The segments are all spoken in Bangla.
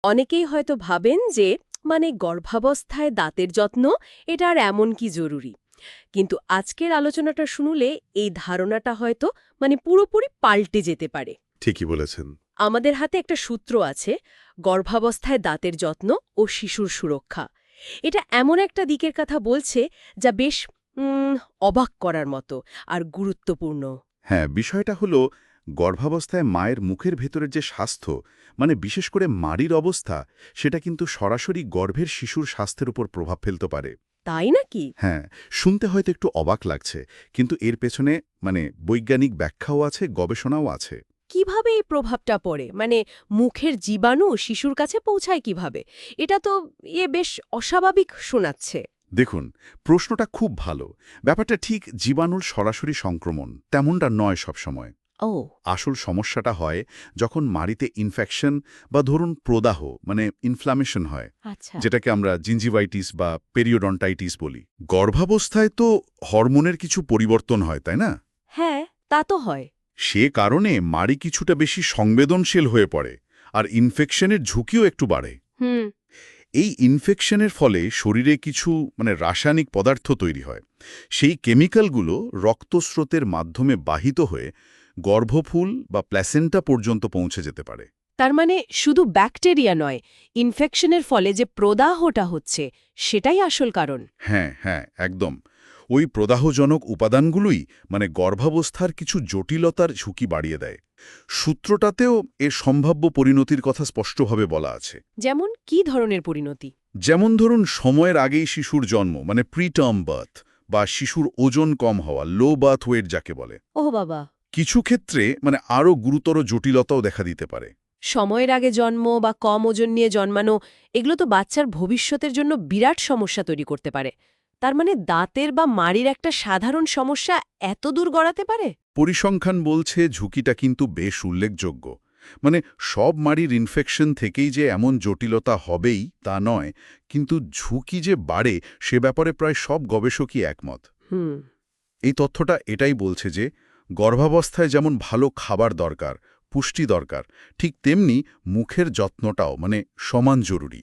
অনেকেই হয়তো ভাবেন যে গর্ভাবস্থায় দাঁতের যত্ন এটা আর এমন কি জরুরি। কিন্তু আজকের আলোচনাটা শুনলে এই ধারণাটা হয়তো পুরোপুরি পাল্টে যেতে পারে। ঠিকই বলেছেন। আমাদের হাতে একটা সূত্র আছে, গর্ভাবস্থায় দাঁতের যত্ন ও শিশুর সুরক্ষা। এটা এমন একটা দিকের কথা বলছে যা বেশ উম, অবাক করার মতো আর গুরুত্বপূর্ণ। হ্যাঁ, বিষয়টা হলো গর্ভাবস্থায় মায়ের মুখের ভেতরের যে স্বাস্থ্য, বিশেষ করে মাড়ির অবস্থা, সেটা কিন্তু সরাসরি গর্ভের শিশুর স্বাস্থ্যের উপর প্রভাব ফেলতে পারে। তাই নাকি? হ্যাঁ, শুনতে হয়তো একটু অবাক লাগছে, কিন্তু এর পেছনে বৈজ্ঞানিক ব্যাখ্যাও আছে, গবেষণাও আছে। কিভাবে এই প্রভাবটা পড়ে? মুখের জীবাণু শিশুর কাছে পৌঁছায় কিভাবে? এটা তো বেশ অস্বাভাবিক শোনাচ্ছে। দেখুন, প্রশ্নটা খুব ভালো। ব্যাপারটা ঠিক জীবাণুর সরাসরি সংক্রমণ তেমনটা নয় সবসময়। ও আসল সমস্যাটা হয় যখন মাড়িতে ইনফেকশন বা ধরুন প্রদাহ ইনফ্লামেশন হয়, আচ্ছা। যেটাকে আমরা জিঞ্জিভাইটিস বা পেরিওডন্টাইটিস বলি। গর্ভাবস্থায় তো হরমোনের কিছু পরিবর্তন হয়, তাই না? হ্যাঁ, তা তো হয়। সে কারণে মাড়ি কিছুটা বেশি সংবেদনশীল হয়ে পড়ে, আর ইনফেকশনের ঝুঁকিও একটু বাড়ে। হুম। এই ইনফেকশনের ফলে শরীরে কিছু রাসায়নিক পদার্থ তৈরি হয়। সেই কেমিক্যালগুলো রক্তস্রোতের মাধ্যমে বাহিত হয়ে গর্ভফুল বা প্ল্যাসেন্টা পর্যন্ত পৌঁছে যেতে পারে। তার শুধু ব্যাকটেরিয়া নয়, ইনফেকশনের ফলে যে প্রদাহটা হচ্ছে সেটাই আসল কারণ। হ্যাঁ, হ্যাঁ, একদম। ওই প্রদাহজনক উপাদানগুলোই গর্ভাবস্থার কিছু জটিলতার ঝুঁকি বাড়িয়ে দেয়। সূত্রটাতেও এর সম্ভাব্য পরিণতির কথা স্পষ্টভাবে বলা আছে। যেমন কি ধরনের পরিণতি? যেমন ধরুন, সময়ের আগেই শিশুর জন্ম, প্রিটার্ম বার্থ, বা শিশুর ওজন কম হওয়া, লো বার্থ ওয়েট যাকে বলে। ও বাবা! কিছু ক্ষেত্রে আরও গুরুতর জটিলতাও দেখা দিতে পারে। সময়ের আগে জন্ম বা কম ওজন নিয়ে জন্মানো, এগুলো তো বাচ্চার ভবিষ্যতের জন্য বিরাট সমস্যা তৈরি করতে পারে। তার দাঁতের বা মাড়ির একটা সাধারণ সমস্যা এত দূর গড়াতে পারে? পরিসংখ্যান বলছে ঝুঁকিটা কিন্তু বেশ উল্লেখযোগ্য। সব মাড়ির ইনফেকশন থেকেই যে এমন জটিলতা হবেই তা নয়, কিন্তু ঝুঁকি যে বাড়ে সে ব্যাপারে প্রায় সব গবেষকই একমত। হুম। এই তথ্যটা এটাই বলছে যে গর্ভাবস্থায় যেমন ভালো খাবার দরকার, পুষ্টি দরকার, ঠিক তেমনি মুখের যত্নটাও সমান জরুরি।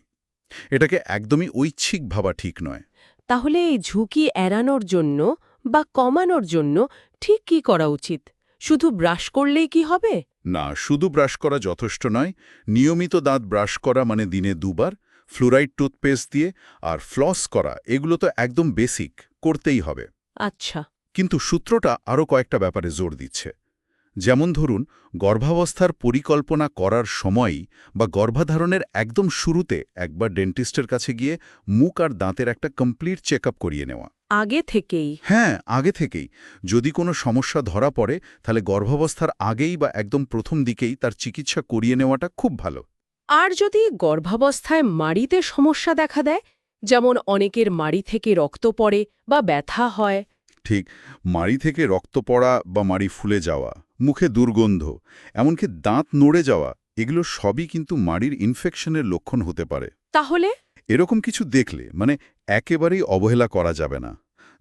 এটাকে একদমই ঐচ্ছিক ভাবা ঠিক নয়। তাহলে এই ঝুঁকি এড়ানোর জন্য বা কমানোর জন্য ঠিক কি করা উচিত? শুধু ব্রাশ করলেই কি হবে? না, শুধু ব্রাশ করা যথেষ্ট নয়। নিয়মিত দাঁত ব্রাশ করা, দিনে 2 বার, ফ্লুরাইড টুথপেস্ট দিয়ে, আর ফ্লস করা, এগুলো তো একদম বেসিক, করতেই হবে। আচ্ছা। কিন্তু সূত্রটা আরও কয়েকটা ব্যাপারে জোর দিচ্ছে। যেমন ধরুন, গর্ভাবস্থার পরিকল্পনা করার সময়ই বা গর্ভধারণের একদম শুরুতে একবার ডেন্টিস্টের কাছে গিয়ে মুখ আর দাঁতের একটা কমপ্লিট চেকআপ করিয়ে নেওয়া। আগে থেকেই? হ্যাঁ, আগে থেকেই। যদি কোনো সমস্যা ধরা পড়ে, তাহলে গর্ভাবস্থার আগেই বা একদম প্রথম দিকেই তার চিকিৎসা করিয়ে নেওয়াটা খুব ভালো। আর যদি গর্ভাবস্থায় মাড়িতে সমস্যা দেখা দেয়, যেমন অনেকের মাড়ি থেকে রক্ত পড়ে বা ব্যথা হয়? ঠিক, মাড়ি থেকে রক্ত পড়া বা মাড়ি ফুলে যাওয়া, মুখে দুর্গন্ধ, এমনকি দাঁত নড়ে যাওয়া, এগুলো সবই কিন্তু মাড়ির ইনফেকশনের লক্ষণ হতে পারে। তাহলে? এরকম কিছু দেখলে একেবারেই অবহেলা করা যাবে না।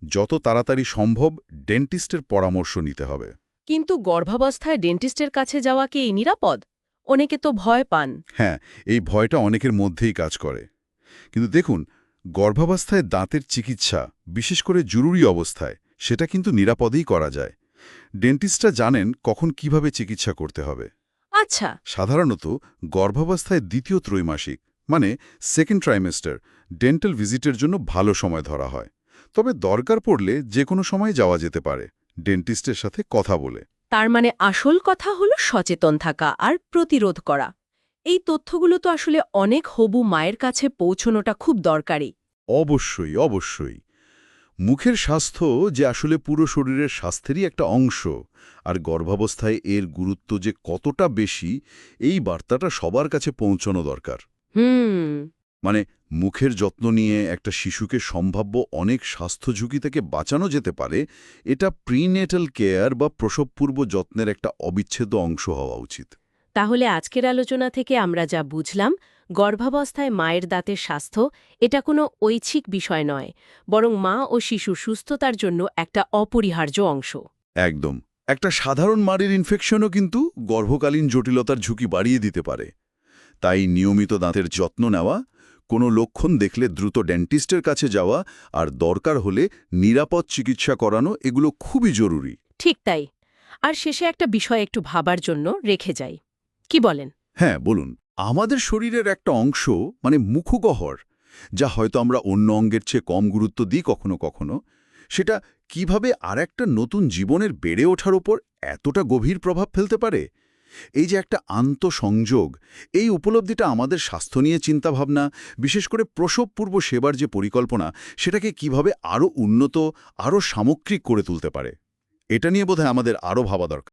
যত তাড়াতাড়ি সম্ভব ডেন্টিস্টের পরামর্শ নিতে হবে। কিন্তু গর্ভাবস্থায় ডেন্টিস্টের কাছে যাওয়া কি নিরাপদ? অনেকে তো ভয় পান। হ্যাঁ, এই ভয়টা অনেকের মধ্যেই কাজ করে। কিন্তু দেখুন, গর্ভাবস্থায় দাঁতের চিকিৎসা, বিশেষ করে জরুরি অবস্থায়, সেটা কিন্তু নিরাপদেই করা যায়। ডেন্টিস্টরা জানেন কখন কিভাবে চিকিৎসা করতে হবে। আচ্ছা। সাধারণত গর্ভাবস্থায় দ্বিতীয় ত্রৈমাসিক, সেকেন্ড ট্রাইমেস্টার, ডেন্টাল ভিজিটের জন্য ভালো সময় ধরা হয়। তবে দরকার পড়লে যে কোনো সময় যাওয়া যেতে পারে, ডেন্টিস্টের সাথে কথা বলে। তার আসল কথা হলো সচেতন থাকা আর প্রতিরোধ করা। এই তথ্যগুলো তো আসলে অনেক হবু মায়ের কাছে পৌঁছনোটা খুব দরকারি। অবশ্যই, অবশ্যই। মুখের স্বাস্থ্য যে আসলে পুরো শরীরের স্বাস্থ্যেরই একটা অংশ, আর গর্ভাবস্থায় এর গুরুত্ব যে কতটা বেশি, এই বার্তাটা সবার কাছে পৌঁছানো দরকার। হুম। মানে মুখের যত্ন নিয়ে একটা শিশুকে সম্ভাব্য অনেক স্বাস্থ্য ঝুঁকি থেকে বাঁচানো যেতে পারে, এটা প্রিনেটাল কেয়ার বা প্রসবপূর্ব যত্নের একটা অবিচ্ছেদ্য অংশ হওয়া উচিত। তাহলে আজকের আলোচনা থেকে আমরা যা বুঝলাম, গর্ভাবস্থায় মায়ের দাঁতের স্বাস্থ্য এটা কোনো ঐচ্ছিক বিষয় নয়, বরং মা ও শিশুর সুস্থতার জন্য একটা অপরিহার্য অংশ। একদম। একটা সাধারণ মাড়ির ইনফেকশনও কিন্তু গর্ভকালীন জটিলতার ঝুঁকি বাড়িয়ে দিতে পারে। তাই নিয়মিত দাঁতের যত্ন নেওয়া, কোনো লক্ষণ দেখলে দ্রুত ডেন্টিস্টের কাছে যাওয়া আর দরকার হলে নিরাপদ চিকিৎসা করানো এগুলো খুবই জরুরি। ঠিক তাই। আর শেষে একটা বিষয় একটু ভাবার জন্য রেখে যাই। কি বলেন? হ্যাঁ, বলুন। আমাদের শরীরের একটা অংশ মানে মুখগহ্বর, যা হয়তো আমরা অন্য অঙ্গের চেয়ে কম গুরুত্ব দিই কখনো কখনো, সেটা কিভাবে আরেকটা নতুন জীবনের বেড়ে ওঠার ওপর এতটা গভীর প্রভাব ফেলতে পারে। এই যে একটা আন্তঃসংযোগ, এই উপলব্ধিটা আমাদের স্বাস্থ্য নিয়ে চিন্তাভাবনা, বিশেষ করে প্রসবপূর্ব সেবার যে পরিকল্পনা, সেটাকে কিভাবে আরও উন্নত, আরও সামগ্রিক করে তুলতে পারে, এটা নিয়ে বোধহয় আমাদের আরও ভাবা দরকার।